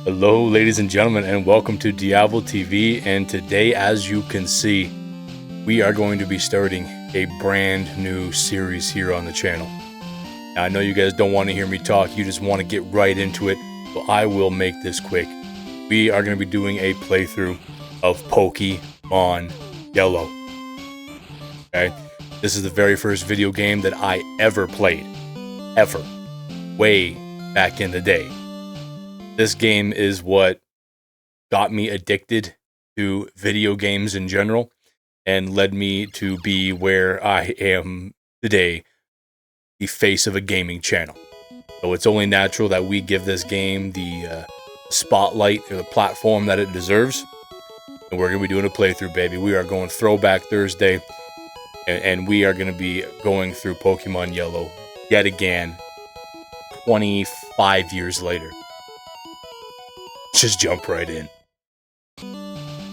Hello ladies and gentlemen, and welcome to Diavel TV, and today, as you can see, we are going to be starting a brand new series here on the channel. Now, I know you guys don't want to hear me talk, you just want to get right into it, so I will make this quick. We are going to be doing a playthrough of Pokémon Yellow. Okay, this is the very first video game that I ever played. Ever. Way back in the day. This game is what got me addicted to video games in general and led me to be where I am today, the face of a gaming channel. So it's only natural that we give this game the spotlight or the platform that it deserves. And we're going to be doing a playthrough, baby. We are going Throwback Thursday, and we are going to be going through Pokemon Yellow yet again, 25 years later. Just jump right in.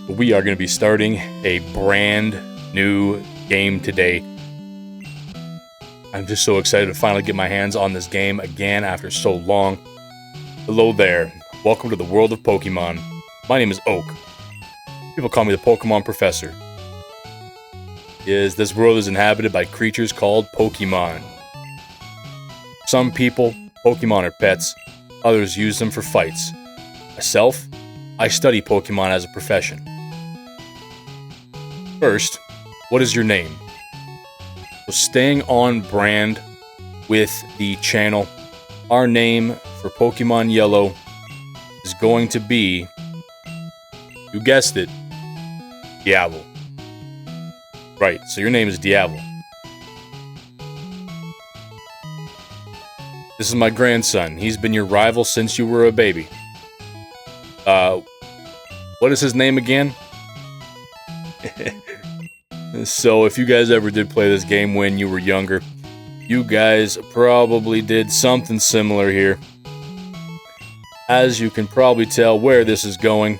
We are going to be starting a brand new game today. I'm just so excited to finally get my hands on this game again after so long. Hello there. Welcome to the world of Pokemon. My name is Oak. People call me the Pokemon Professor. This world is inhabited by creatures called Pokemon. Some people, Pokemon are pets. Others use them for fights. Myself, I study Pokemon as a profession. First, what is your name? So staying on brand with the channel, our name for Pokemon Yellow is going to be, you guessed it, Diavel. Right, so your name is Diavel. This is my grandson. He's been your rival since you were a baby. What is his name again? So if you guys ever did play this game when you were younger, you guys probably did something similar here. As you can probably tell where this is going,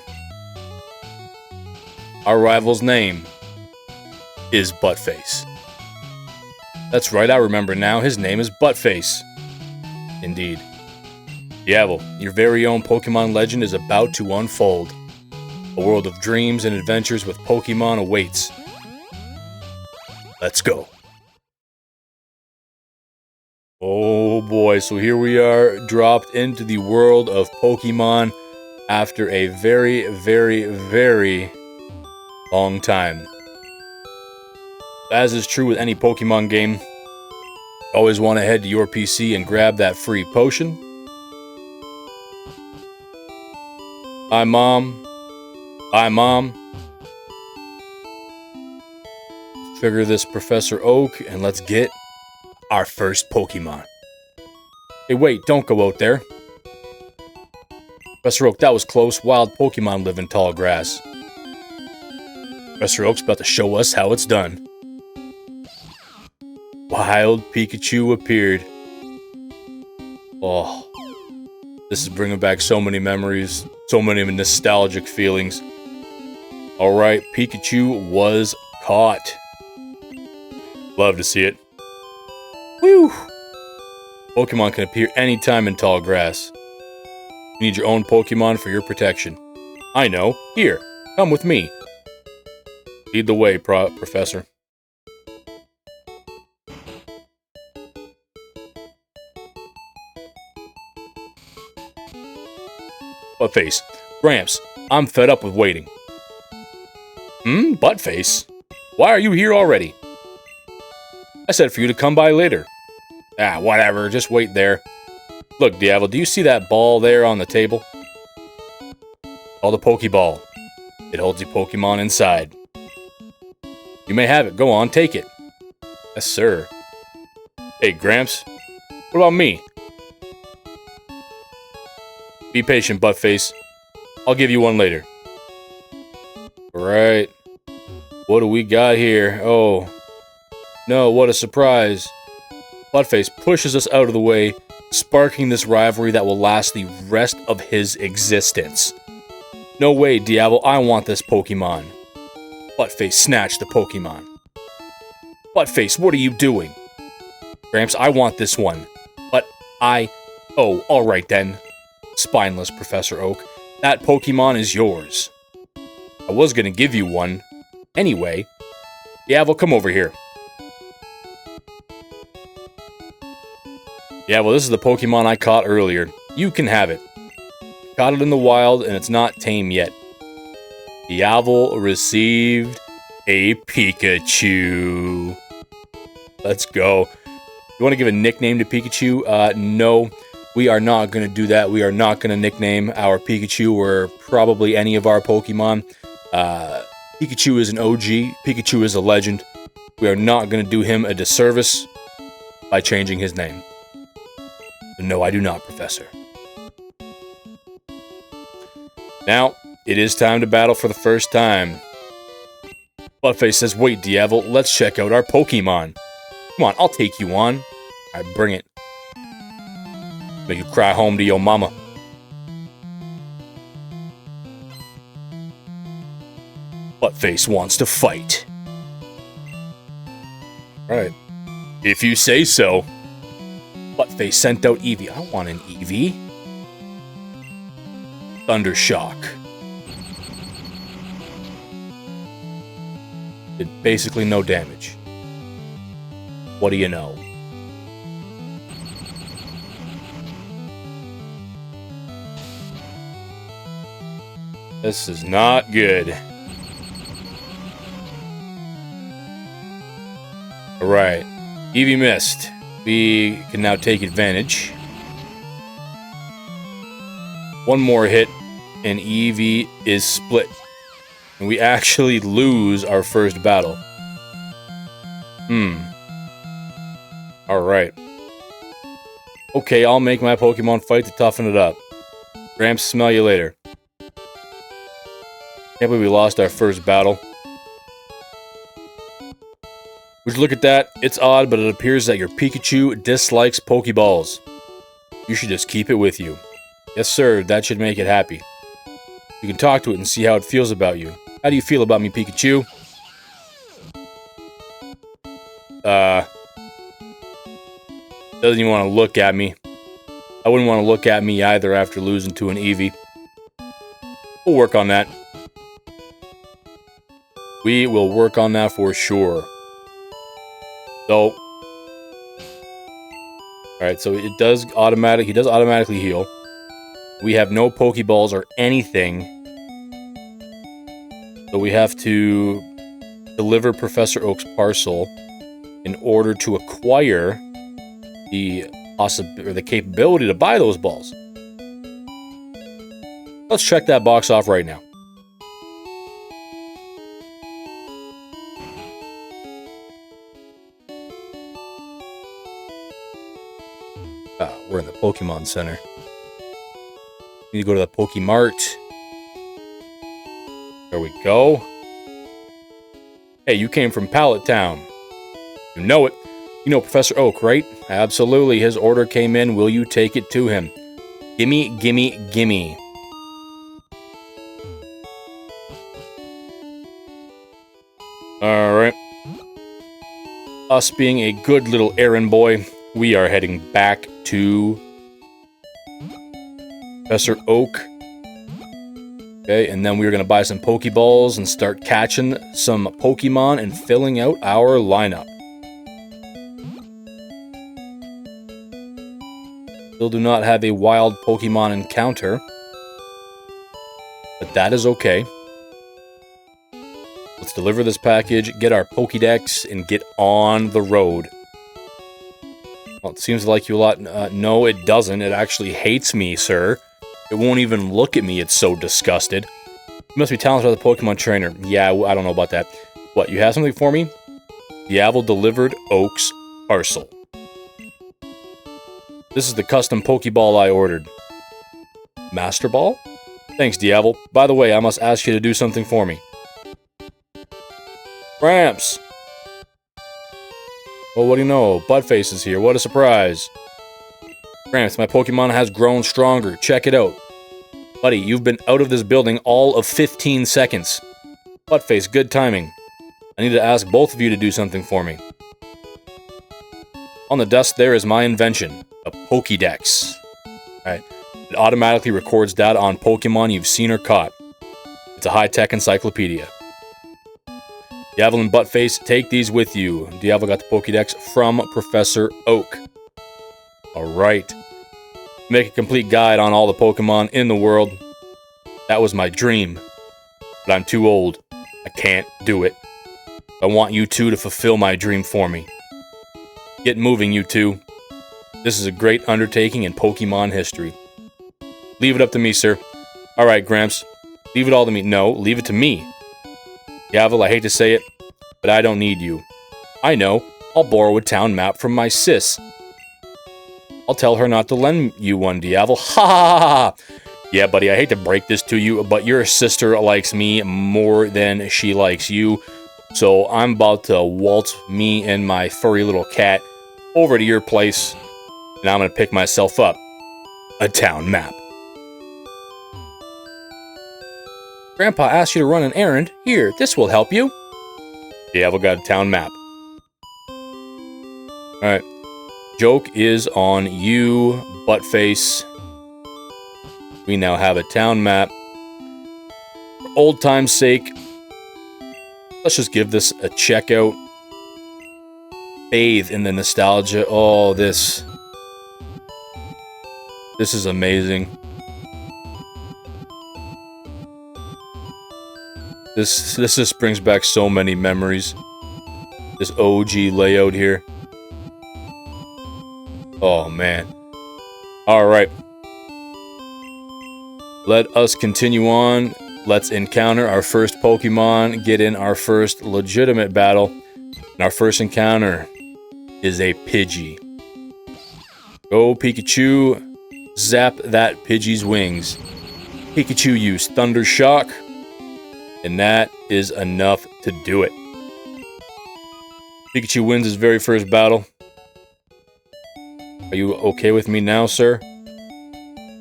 our rival's name is Buttface. That's right, I remember now. His name is Buttface. Indeed. Diavel, your very own Pokemon legend is about to unfold. A world of dreams and adventures with Pokemon awaits. Let's go. Oh boy, so here we are, dropped into the world of Pokemon after a very, very, very long time. As is true with any Pokemon game, always want to head to your PC and grab that free potion. Hi, Mom. Hi, Mom. Trigger this Professor Oak, and let's get our first Pokemon. Hey, wait, don't go out there. Professor Oak, that was close. Wild Pokemon live in tall grass. Professor Oak's about to show us how it's done. Wild Pikachu appeared. Oh, this is bringing back so many memories, so many nostalgic feelings. Alright, Pikachu was caught. Love to see it. Whew! Pokemon can appear anytime in tall grass. You need your own Pokemon for your protection. I know. Here, come with me. Lead the way, Professor. Buttface. Gramps, I'm fed up with waiting. Buttface? Why are you here already? I said for you to come by later. Ah, whatever, just wait there. Look, Diavel, do you see that ball there on the table? Called a Pokeball. It holds your Pokemon inside. You may have it. Go on, take it. Yes, sir. Hey, Gramps. What about me? Be patient, Buttface. I'll give you one later. Alright. What do we got here? Oh. No, what a surprise. Buttface pushes us out of the way, sparking this rivalry that will last the rest of his existence. No way, Diavel, I want this Pokemon. Buttface snatched the Pokemon. Buttface, what are you doing? Gramps, I want this one. But I... Oh, alright then. spineless Professor Oak. That Pokemon is yours. I was gonna give you one. Anyway, Diavel, come over here. Yeah, well, this is the Pokemon I caught earlier. You can have it. Caught it in the wild, and it's not tame yet. Diavel received a Pikachu. Let's go. You want to give a nickname to Pikachu? No, we are not going to do that. We are not going to nickname our Pikachu or probably any of our Pokemon. Pikachu is an OG. Pikachu is a legend. We are not going to do him a disservice by changing his name. No, I do not, Professor. Now, it is time to battle for the first time. Buttface says, wait, Diavel, let's check out our Pokemon. Come on, I'll take you on. Alright, bring it. Make you cry home to your mama. Buttface wants to fight. Alright. If you say so. Buttface sent out Eevee. I want an Eevee. Thundershock. Did basically no damage. What do you know? This is not good. Alright. Eevee missed. We can now take advantage. One more hit, and Eevee is split. And we actually lose our first battle. Alright. Okay, I'll make my Pokemon fight to toughen it up. Gramps, smell you later. Can't believe we lost our first battle. Would you look at that? It's odd, but it appears that your Pikachu dislikes Pokeballs. You should just keep it with you. Yes, sir, that should make it happy. You can talk to it and see how it feels about you. How do you feel about me, Pikachu? Doesn't even want to look at me. I wouldn't want to look at me either after losing to an Eevee. We'll work on that. We will work on that for sure. So, alright, so it does he does automatically heal. We have no Pokeballs or anything. So we have to deliver Professor Oak's parcel in order to acquire the capability to buy those balls. Let's check that box off right now. We're in the Pokemon Center. Need to go to the Pokemart. There we go. Hey, you came from Pallet Town. You know it. You know Professor Oak, right? Absolutely. His order came in. Will you take it to him? Gimme, gimme, gimme. Alright. Us being a good little errand boy, we are heading back to Professor Oak. Okay, and then we're going to buy some Pokeballs and start catching some Pokemon and filling out our lineup. Still do not have a wild Pokemon encounter, but that is okay. Let's deliver this package, get our Pokedex, and get on the road. Well, it seems like you a lot. No, it doesn't. It actually hates me, sir. It won't even look at me. It's so disgusted. You must be talented as a Pokemon trainer. Yeah, I don't know about that. What, you have something for me? Diavel delivered Oak's parcel. This is the custom Pokeball I ordered. Master Ball? Thanks, Diavel. By the way, I must ask you to do something for me. Gramps! Well, what do you know? Buttface is here. What a surprise. Gramps, my Pokemon has grown stronger. Check it out. Buddy, you've been out of this building all of 15 seconds. Buttface, good timing. I need to ask both of you to do something for me. On the desk there is my invention, a Pokedex. Alright, It automatically records data on Pokemon you've seen or caught. It's a high-tech encyclopedia. Diavel and Buttface, take these with you. Diavel got the Pokedex from Professor Oak. Alright. Make a complete guide on all the Pokemon in the world. That was my dream. But I'm too old. I can't do it. I want you two to fulfill my dream for me. Get moving, you two. This is a great undertaking in Pokemon history. Leave it up to me, sir. Alright, Gramps. Leave it all to me. No, leave it to me. Diavel, I hate to say it, but I don't need you. I know. I'll borrow a town map from my sis. I'll tell her not to lend you one, Diavel. Ha ha ha! Yeah, buddy, I hate to break this to you, but your sister likes me more than she likes you. So I'm about to waltz me and my furry little cat over to your place, and I'm going to pick myself up a town map. Grandpa asked you to run an errand. Here, this will help you. Diavel got a town map. Alright. Joke is on you, Buttface. We now have a town map. For old time's sake, let's just give this a check out. Bathe in the nostalgia. Oh, this is amazing. This just brings back so many memories. This OG layout here. Oh, man. Alright. Let us continue on. Let's encounter our first Pokemon, get in our first legitimate battle. And our first encounter is a Pidgey. Go, Pikachu. Zap that Pidgey's wings. Pikachu used Thunder Shock. And that is enough to do it. Pikachu wins his very first battle. Are you okay with me now, sir?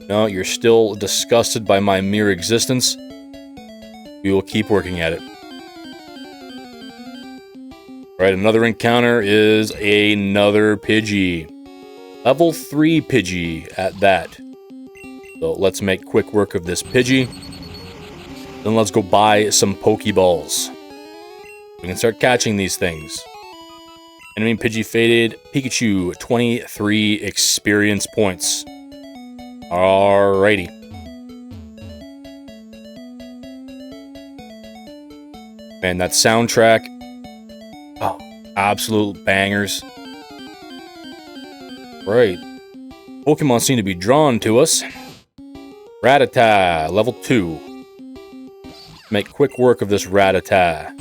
No, you're still disgusted by my mere existence. We will keep working at it. Alright, another encounter is another Pidgey. Level 3 Pidgey at that. So let's make quick work of this Pidgey. Then let's go buy some Pokeballs. We can start catching these things. Enemy Pidgey faded. Pikachu, 23 experience points. Alrighty. Man, that soundtrack. Oh, absolute bangers. Right. Pokemon seem to be drawn to us. Rattata, level 2. Make quick work of this Rattata.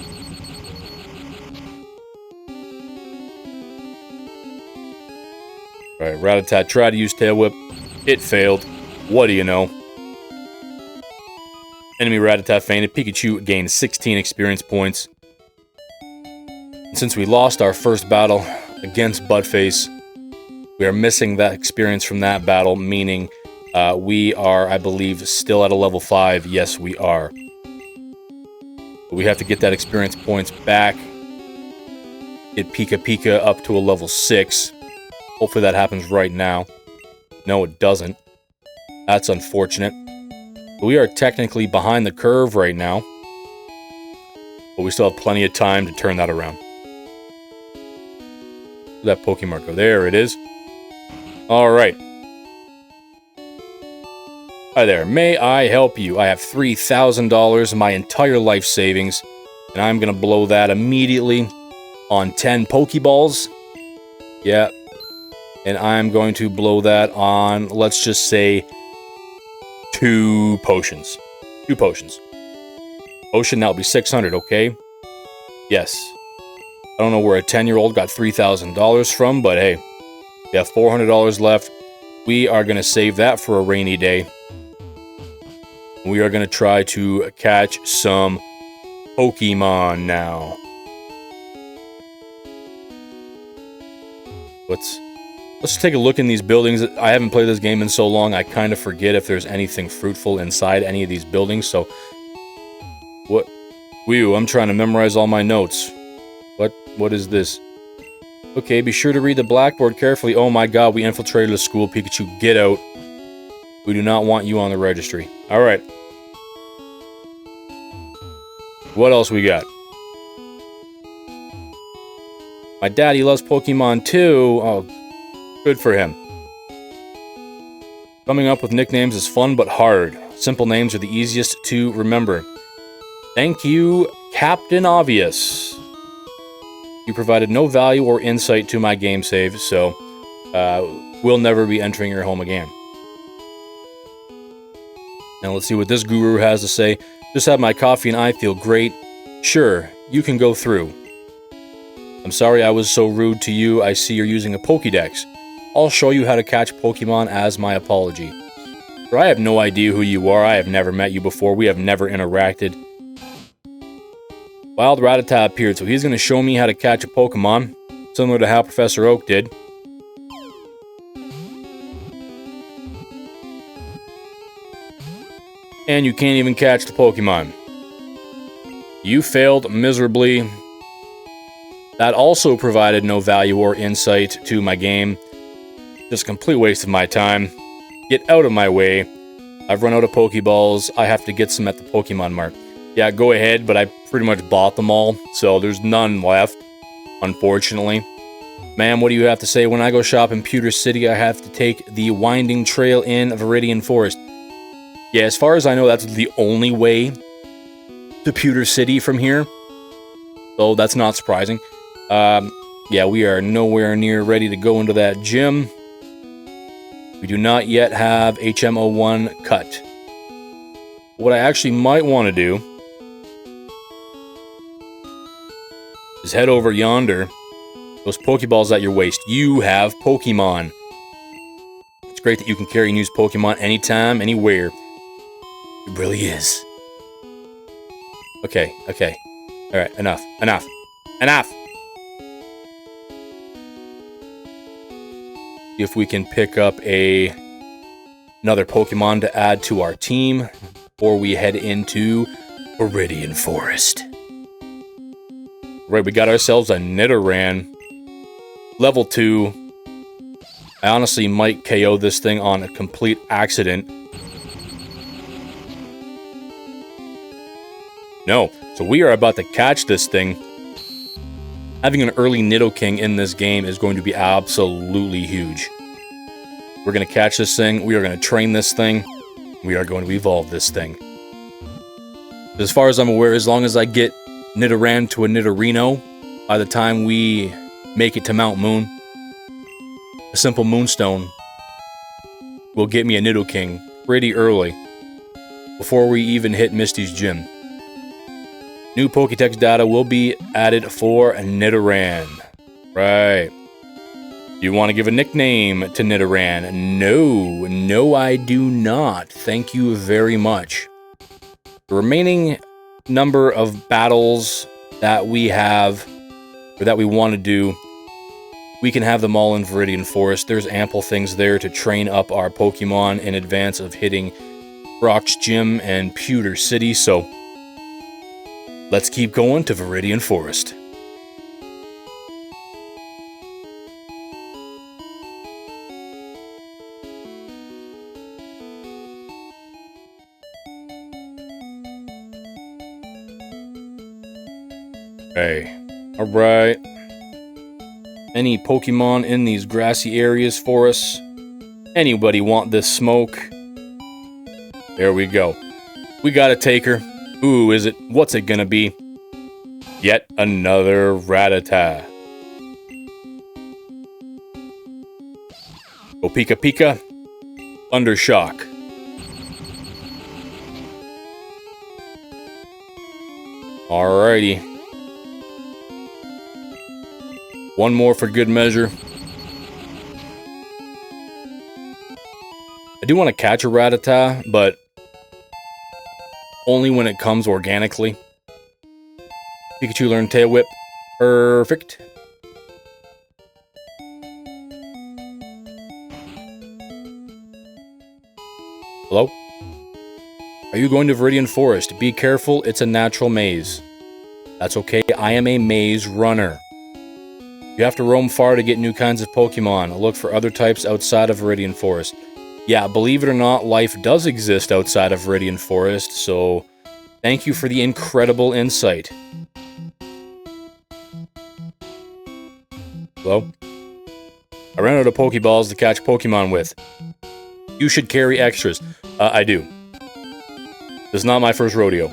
Right, Rattata tried to use Tail Whip. It failed. What do you know? Enemy Rattata fainted. Pikachu gained 16 experience points. And since we lost our first battle against Buttface, we are missing that experience from that battle, meaning we are, I believe, still at a level 5. Yes, we are. But we have to get that experience points back. Get Pika Pika up to a level 6. Hopefully that happens right now. No, it doesn't. That's unfortunate. We are technically behind the curve right now. But we still have plenty of time to turn that around. Where'd that Pokemon go? There it is. Alright. Hi there. May I help you? I have $3,000, my entire life savings. And I'm going to blow that immediately on 10 Pokeballs. Yeah. And I'm going to blow that on, let's just say, 2 potions. 2 potions. Potion, that'll be 600, okay? Yes. I don't know where a 10-year-old got $3,000 from, but hey. We have $400 left. We are going to save that for a rainy day. We are going to try to catch some Pokemon now. Let's take a look in these buildings. I haven't played this game in so long, I kind of forget if there's anything fruitful inside any of these buildings, so... What? Whew, I'm trying to memorize all my notes. What is this? Okay, be sure to read the blackboard carefully. Oh my god, we infiltrated a school. Pikachu, get out. We do not want you on the registry. Alright. What else we got? My daddy loves Pokemon too. Oh, good for him. Coming up with nicknames is fun but hard. Simple names are the easiest to remember. Thank you, Captain Obvious. You provided no value or insight to my game save, so we'll never be entering your home again. Now let's see what this guru has to say. Just had my coffee and I feel great. Sure, you can go through. I'm sorry I was so rude to you. I see you're using a Pokedex. I'll show you how to catch Pokemon as my apology. Sir, I have no idea who you are. I have never met you before. We have never interacted. Wild Rattata appeared, so he's going to show me how to catch a Pokemon, similar to how Professor Oak did. And you can't even catch the Pokemon. You failed miserably. That also provided no value or insight to my game. Just a complete waste of my time. Get out of my way. I've run out of Pokeballs. I have to get some at the Pokemon Mart. Yeah, go ahead, but I pretty much bought them all, so there's none left, unfortunately. Ma'am, what do you have to say? When I go shop in Pewter City, I have to take the winding trail in Viridian Forest. Yeah, as far as I know, that's the only way to Pewter City from here. So that's not surprising. Yeah, we are nowhere near ready to go into that gym. We do not yet have HM01 cut. What I actually might want to do is head over yonder. Those Pokeballs at your waist. You have Pokemon. It's great that you can carry and use Pokemon anytime, anywhere. It really is. Okay. Alright, enough. See if we can pick up another Pokemon to add to our team before we head into Viridian Forest. Right, we got ourselves a Nidoran. Level 2. I honestly might KO this thing on a complete accident. No, so we are about to catch this thing. Having an early Nidoking in this game is going to be absolutely huge. We're going to catch this thing. We are going to train this thing. We are going to evolve this thing. As far as I'm aware, as long as I get Nidoran to a Nidorino, by the time we make it to Mount Moon, a simple Moonstone will get me a Nidoking pretty early, before we even hit Misty's gym. New Pokedex data will be added for Nidoran. Right. Do you want to give a nickname to Nidoran? No, I do not. Thank you very much. The remaining number of battles that we have, or that we want to do, we can have them all in Viridian Forest. There's ample things there to train up our Pokemon in advance of hitting Brock's Gym and Pewter City, so let's keep going to Viridian Forest. Okay, alright. Any Pokemon in these grassy areas for us? Anybody want this smoke? There we go. We got a taker. Who is it? What's it gonna be? Yet another Rattata. Go Pika Pika. Thundershock. Alrighty. One more for good measure. I do want to catch a Rattata, but only when it comes organically. Pikachu learned Tail Whip. Perfect. Hello? Are you going to Viridian Forest? Be careful, it's a natural maze. That's okay, I am a maze runner. You have to roam far to get new kinds of Pokemon. Look for other types outside of Viridian Forest. Yeah, believe it or not, life does exist outside of Viridian Forest, so thank you for the incredible insight. Hello? I ran out of Pokeballs to catch Pokemon with. You should carry extras. I do. This is not my first rodeo.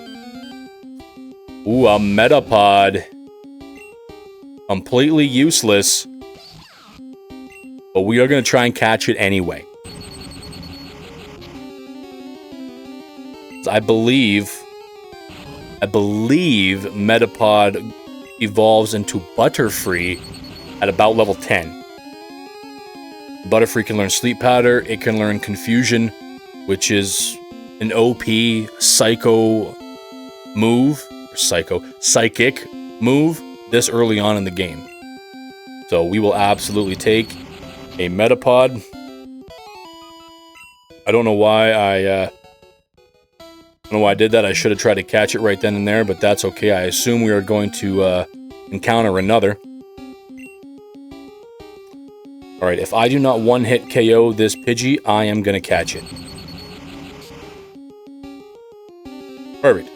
Ooh, a Metapod. Completely useless. But we are going to try and catch it anyway. I believe Metapod evolves into Butterfree at about level 10. Butterfree can learn Sleep Powder, it can learn Confusion, which is an OP Psycho move, or Psychic move this early on in the game. So we will absolutely take a Metapod. I don't know why I did that. I should have tried to catch it right then and there, but that's okay. I assume we are going to encounter another. Alright, if I do not one-hit KO this Pidgey, I am going to catch it. Perfect.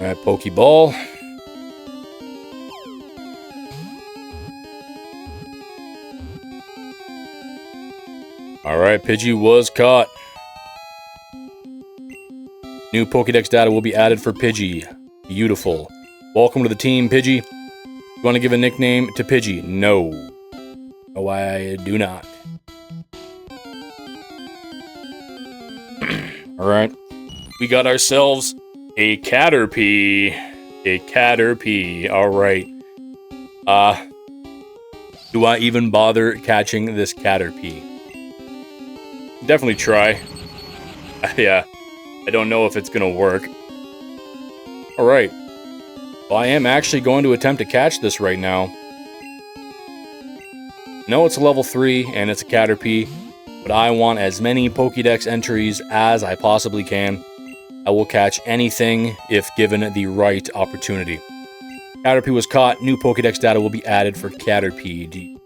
Alright, Pokeball. Alright, Pidgey was caught. New Pokedex data will be added for Pidgey. Beautiful. Welcome to the team, Pidgey. You want to give a nickname to Pidgey? No. No, I do not. Alright. We got ourselves a Caterpie. A Caterpie. Alright. Do I even bother catching this Caterpie? Definitely try. Yeah. I don't know if it's gonna work. Alright. Well, I am actually going to attempt to catch this right now. No, it's a level 3, and it's a Caterpie, but I want as many Pokédex entries as I possibly can. I will catch anything if given the right opportunity. Caterpie was caught. New Pokédex data will be added for Caterpie. Do you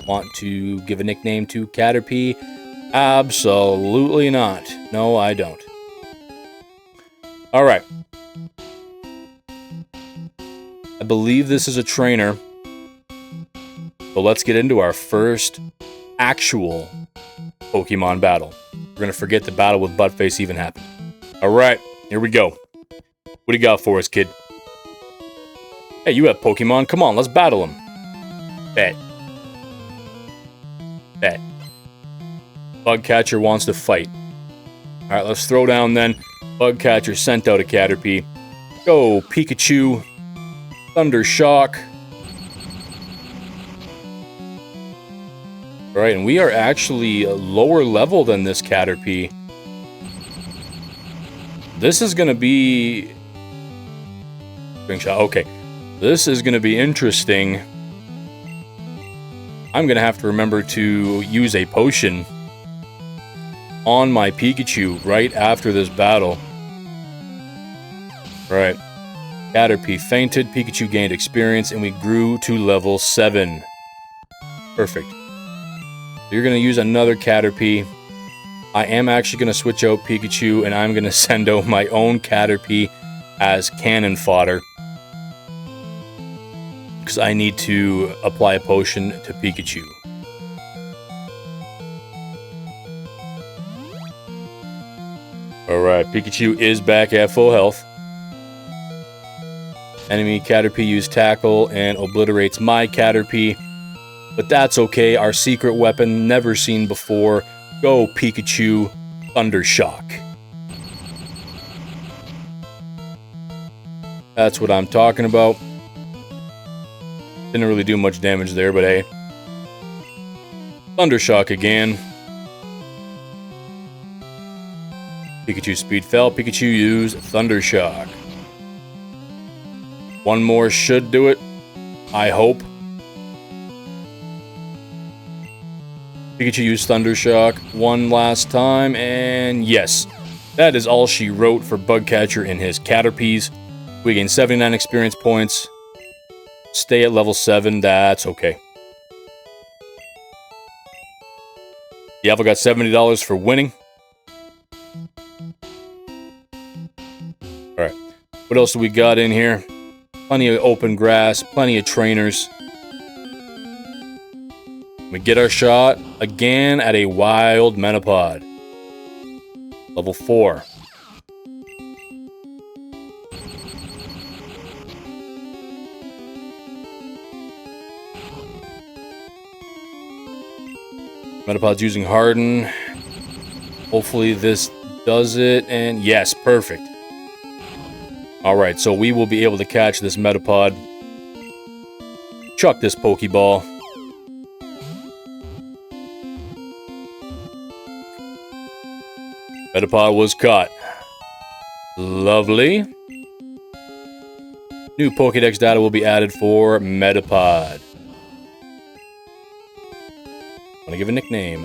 want to give a nickname to Caterpie? Absolutely not. No, I don't. Alright. I believe this is a trainer. So let's get into our first actual Pokemon battle. We're going to forget the battle with Buttface even happened. Alright, here we go. What do you got for us, kid? Hey, you have Pokemon. Come on, let's battle him. Bet. Bet. Bugcatcher wants to fight. Alright, let's throw down then. Bugcatcher sent out a Caterpie. Go, Pikachu. Thunder Shock. Alright, and we are actually a lower level than this Caterpie. This is gonna be... Okay. This is gonna be interesting. I'm gonna have to remember to use a potion on my Pikachu right after this battle. Right. Caterpie fainted, Pikachu gained experience, and we grew to level 7. Perfect. You're going to use another Caterpie. I am actually going to switch out Pikachu, and I'm going to send out my own Caterpie as cannon fodder. Because I need to apply a potion to Pikachu. Alright, Pikachu is back at full health. Enemy Caterpie used Tackle and obliterates my Caterpie. But that's okay, our secret weapon, never seen before. Go, Pikachu, Thunder Shock. That's what I'm talking about. Didn't really do much damage there, but hey. Thunder Shock again. Pikachu speed fell. Pikachu used Thunder Shock. One more should do it. I hope. Pikachu used Thunder Shock one last time, and yes. That is all she wrote for Bugcatcher in his Caterpies. We gain 79 experience points. stay at level 7. That's okay. Diavel got $70 for winning. Alright. What else do we got in here? Plenty of open grass, plenty of trainers. We get our shot again at a wild Metapod. Level 4. Metapod's using Harden. Hopefully this does it, and yes, perfect. Alright, so we will be able to catch this Metapod. Chuck this Pokeball. Metapod was caught. Lovely. New Pokedex data will be added for Metapod. Want to give a nickname?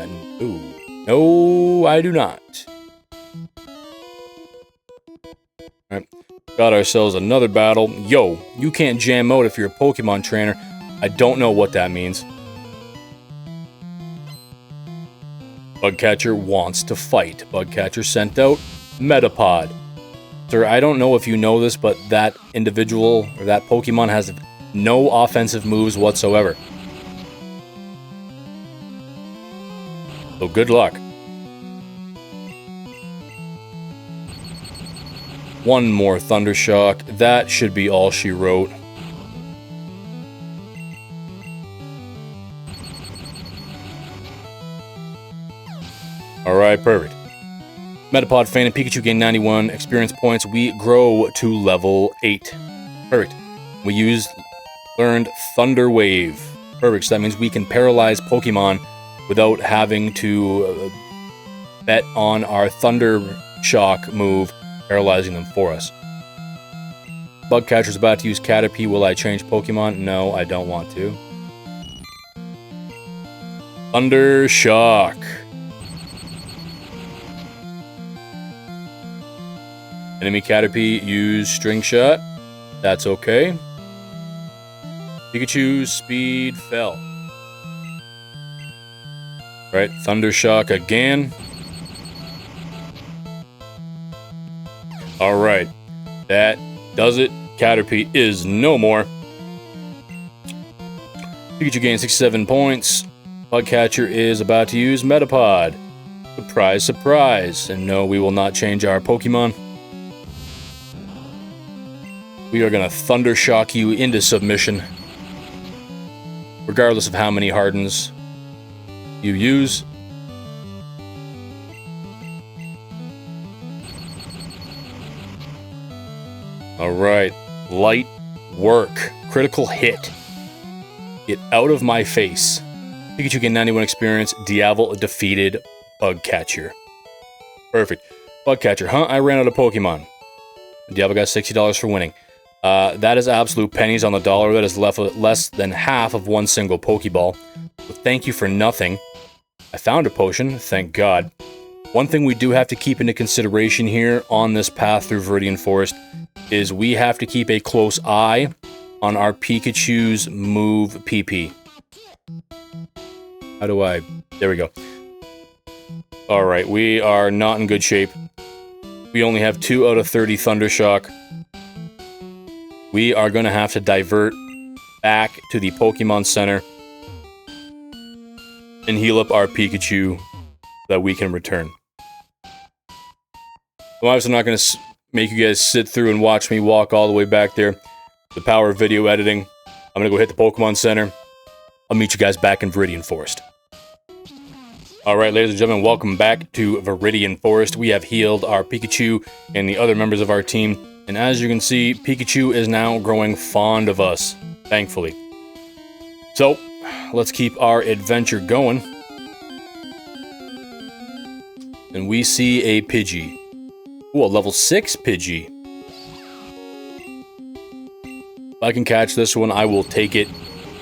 No, I do not. Alright, got ourselves another battle. Yo, you can't jam out if you're a Pokemon trainer. I don't know what that means. Bugcatcher wants to fight. Bugcatcher sent out Metapod. Sir, I don't know if you know this, but that individual or that Pokemon has no offensive moves whatsoever. So good luck. One more Thundershock. That should be all she wrote. Alright, perfect. Metapod Fan and Pikachu gain 91 experience points. We grow to level 8. Perfect. We learned Thunder Wave. Perfect. So that means we can paralyze Pokemon without having to bet on our Thunder Shock move, paralyzing them for us. Bugcatcher's about to use Caterpie. Will I change Pokemon? No, I don't want to. Thunder Shock. Enemy Caterpie use String Shot. That's okay. Pikachu's speed fell. Right, Thunder Shock again. Alright, that does it. Caterpie is no more. Pikachu gains 67 points. Bugcatcher is about to use Metapod. Surprise, surprise. And no, we will not change our Pokemon. We are going to Thunder Shock you into submission. Regardless of how many Hardens you use. Alright. Light work. Critical hit. Get out of my face. Pikachu gained 91 experience. Diavel defeated Bugcatcher. Perfect. Bugcatcher, huh? I ran out of Pokemon. Diavel got $60 for winning. That is absolute pennies on the dollar. That is less than half of one single Pokeball. So thank you for nothing. I found a potion, thank God. One thing we do have to keep into consideration here on this path through Viridian Forest is we have to keep a close eye on our Pikachu's move PP. How do I... There we go. Alright, we are not in good shape. We only have 2 out of 30 Thundershock. We are going to have to divert back to the Pokemon Center and heal up our Pikachu so that we can return. I'm obviously not going to make you guys sit through and watch me walk all the way back there. The power of video editing. I'm going to go hit the Pokemon Center. I'll meet you guys back in Viridian Forest. Alright, ladies and gentlemen, welcome back to Viridian Forest. We have healed our Pikachu and the other members of our team. And as you can see, Pikachu is now growing fond of us, thankfully. So, let's keep our adventure going. And we see a Pidgey. Ooh, a level 6 Pidgey. If I can catch this one, I will take it.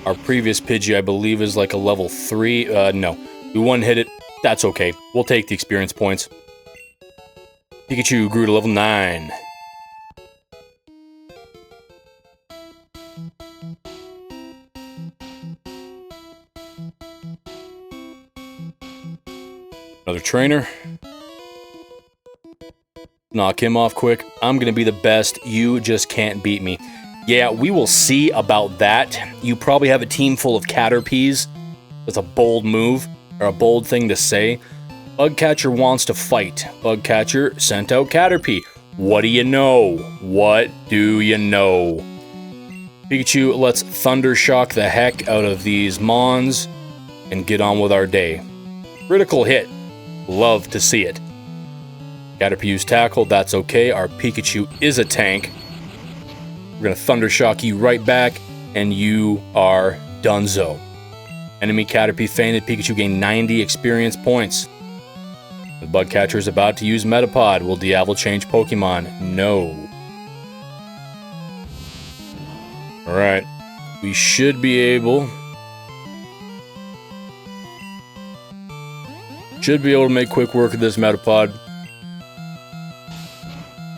Our previous Pidgey, I believe, is like a level 3. No. We one-hit it. That's okay. We'll take the experience points. Pikachu grew to level 9. Another trainer. Knock him off quick. I'm gonna be the best. You just can't beat me. Yeah, we will see about that. You probably have a team full of Caterpies. That's a bold move, or a bold thing to say. Bugcatcher wants to fight. Bugcatcher sent out Caterpie. What do you know? What do you know? Pikachu, let's Thunder Shock the heck out of these Mons and get on with our day. Critical hit. Love to see it. Caterpie used Tackle, that's okay. Our Pikachu is a tank. We're gonna Thunder Shock you right back, and you are donezo. Enemy Caterpie fainted. Pikachu gained 90 experience points. The Bugcatcher is about to use Metapod. Will Diavel change Pokemon? No. Alright. We should be able... to make quick work of this Metapod.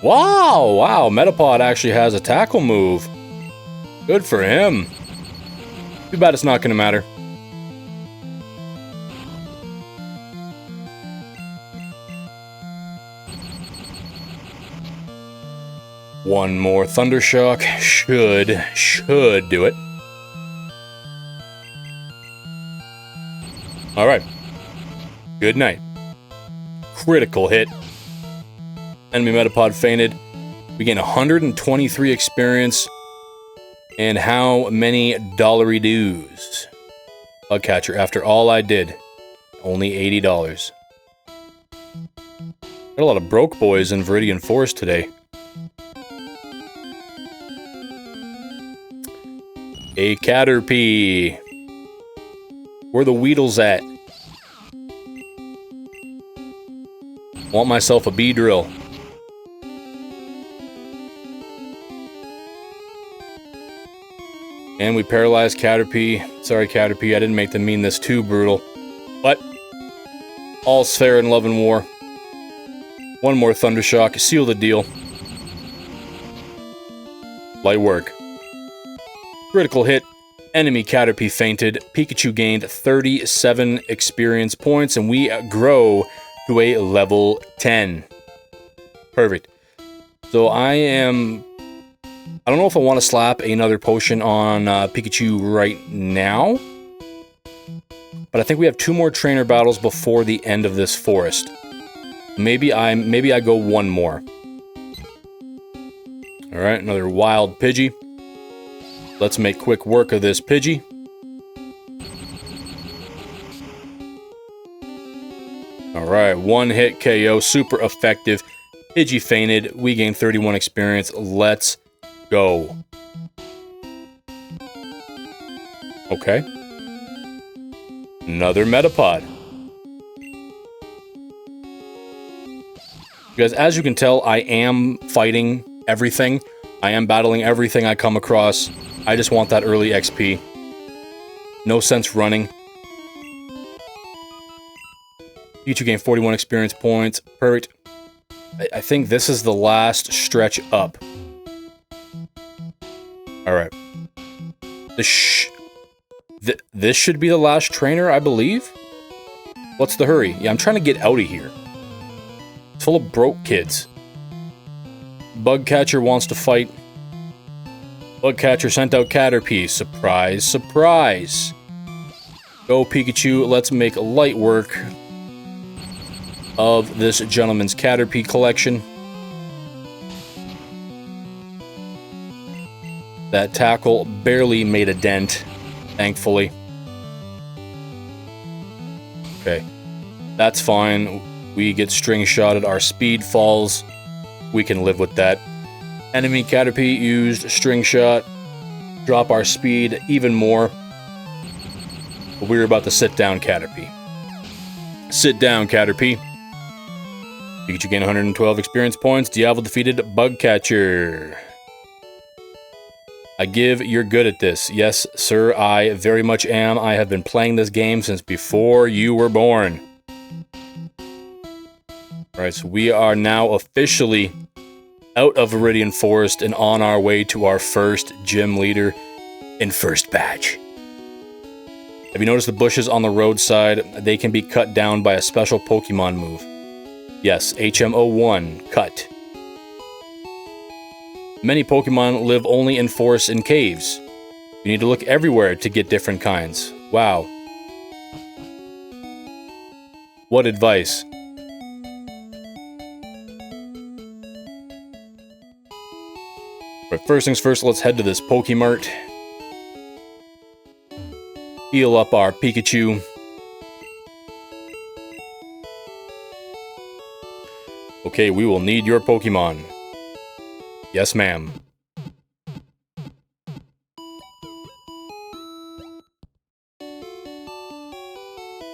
Wow, Metapod actually has a tackle move. Good for him. Too bad it's not going to matter. One more Thunder Shock should do it. All right. Good night. Critical hit. Enemy Metapod fainted. We gain 123 experience. And how many dollary dues? Bugcatcher, after all I did, only $80. Got a lot of broke boys in Viridian Forest today. A Caterpie. Where the Weedles at? Want myself a Beedrill. And we paralyzed Caterpie. Sorry, Caterpie, I didn't make them mean this too brutal. But all's fair in love and war. One more Thunder Shock, seal the deal. Light work. Critical hit. Enemy Caterpie fainted. Pikachu gained 37 experience points, and we grow to a level 10. Perfect. So I don't know if I want to slap another potion on Pikachu right now. But I think we have 2 more trainer battles before the end of this forest. Maybe I go one more. Alright, another wild Pidgey. Let's make quick work of this Pidgey. Alright, one hit KO, super effective. Pidgey fainted, we gained 31 experience. Let's go. Okay. Another Metapod. Because as you can tell, I am fighting everything. I am battling everything I come across. I just want that early XP. No sense running. Pikachu gained 41 experience points. Perfect. I think this is the last stretch up. Alright. This should be the last trainer, I believe? What's the hurry? Yeah, I'm trying to get out of here. It's full of broke kids. Bugcatcher wants to fight. Bugcatcher sent out Caterpie. Surprise, surprise. Go, Pikachu. Let's make light work of this gentleman's Caterpie collection. That tackle barely made a dent, thankfully. Okay, that's fine. We get string-shotted, our speed falls. We can live with that. Enemy Caterpie used string shot. Drop our speed even more. But we're about to sit down Caterpie. Sit down, Caterpie. Pikachu gained 112 experience points. Diavel defeated Bugcatcher. I give you're good at this. Yes, sir, I very much am. I have been playing this game since before you were born. Alright, so we are now officially out of Viridian Forest and on our way to our first gym leader in first batch. Have you noticed the bushes on the roadside? They can be cut down by a special Pokemon move. Yes, HM01, cut. Many Pokemon live only in forests and caves. You need to look everywhere to get different kinds. Wow. What advice? But first things first, let's head to this Pokemart. Heal up our Pikachu. Okay, we will need your Pokemon. Yes, ma'am.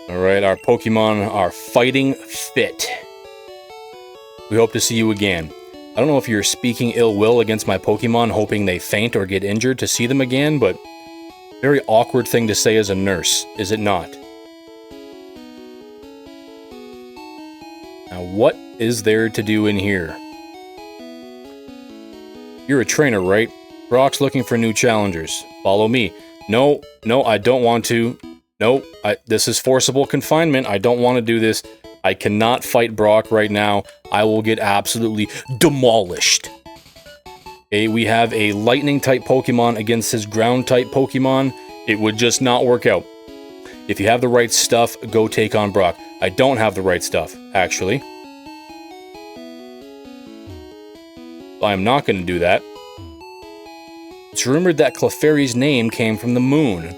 Alright, our Pokemon are fighting fit. We hope to see you again. I don't know if you're speaking ill will against my Pokemon, hoping they faint or get injured to see them again, but very awkward thing to say as a nurse, is it not? Now, what is there to do in here? You're a trainer, right? Brock's looking for new challengers. Follow me. No, I don't want to. No, this is forcible confinement. I don't want to do this. I cannot fight Brock right now. I will get absolutely demolished. Okay, we have a lightning-type Pokemon against his ground-type Pokemon. It would just not work out. If you have the right stuff, go take on Brock. I don't have the right stuff, actually. I am not going to do that. It's rumored that Clefairy's name came from the moon.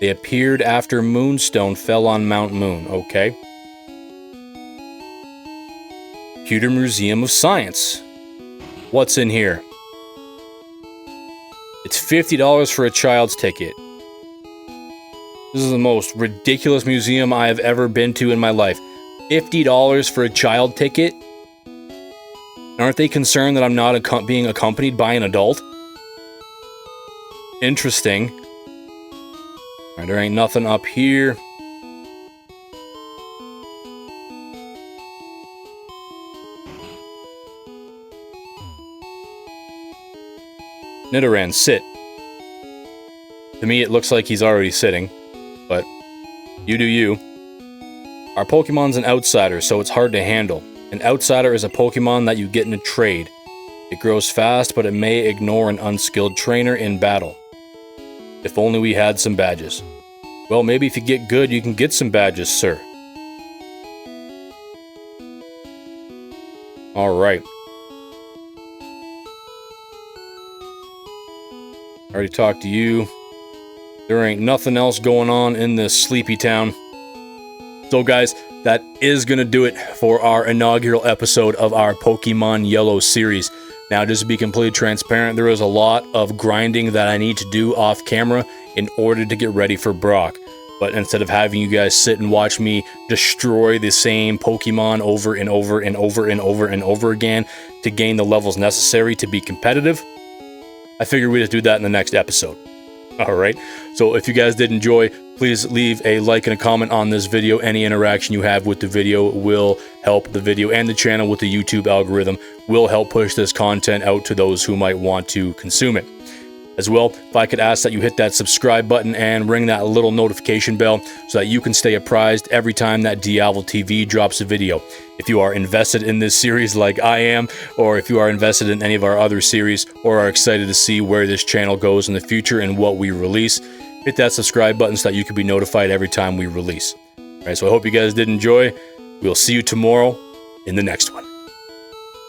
They appeared after Moonstone fell on Mount Moon, okay? Pewter Museum of Science. What's in here? It's $50 for a child's ticket. This is the most ridiculous museum I have ever been to in my life. $50 for a child ticket? Aren't they concerned that I'm not being accompanied by an adult? Interesting. Alright, there ain't nothing up here. Nidoran, sit. To me, it looks like he's already sitting, but you do you. Our Pokemon's an outsider, so it's hard to handle. An outsider is a Pokemon that you get in a trade. It grows fast, but it may ignore an unskilled trainer in battle. If only we had some badges. Well, maybe if you get good, you can get some badges, sir. Alright. Already talked to you. There ain't nothing else going on in this sleepy town. So guys, that is going to do it for our inaugural episode of our Pokemon Yellow series. Now, just to be completely transparent, there is a lot of grinding that I need to do off camera in order to get ready for Brock. But instead of having you guys sit and watch me destroy the same Pokemon over and over and over and over and over again to gain the levels necessary to be competitive, I figured we'd just do that in the next episode. Alright, so if you guys did enjoy, please leave a like and a comment on this video. Any interaction you have with the video will help the video and the channel with the YouTube algorithm, will help push this content out to those who might want to consume it. As well, if I could ask that you hit that subscribe button and ring that little notification bell so that you can stay apprised every time that Diavel TV drops a video. If you are invested in this series like I am, or if you are invested in any of our other series, or are excited to see where this channel goes in the future and what we release, hit that subscribe button so that you can be notified every time we release. Alright, so I hope you guys did enjoy. We'll see you tomorrow in the next one.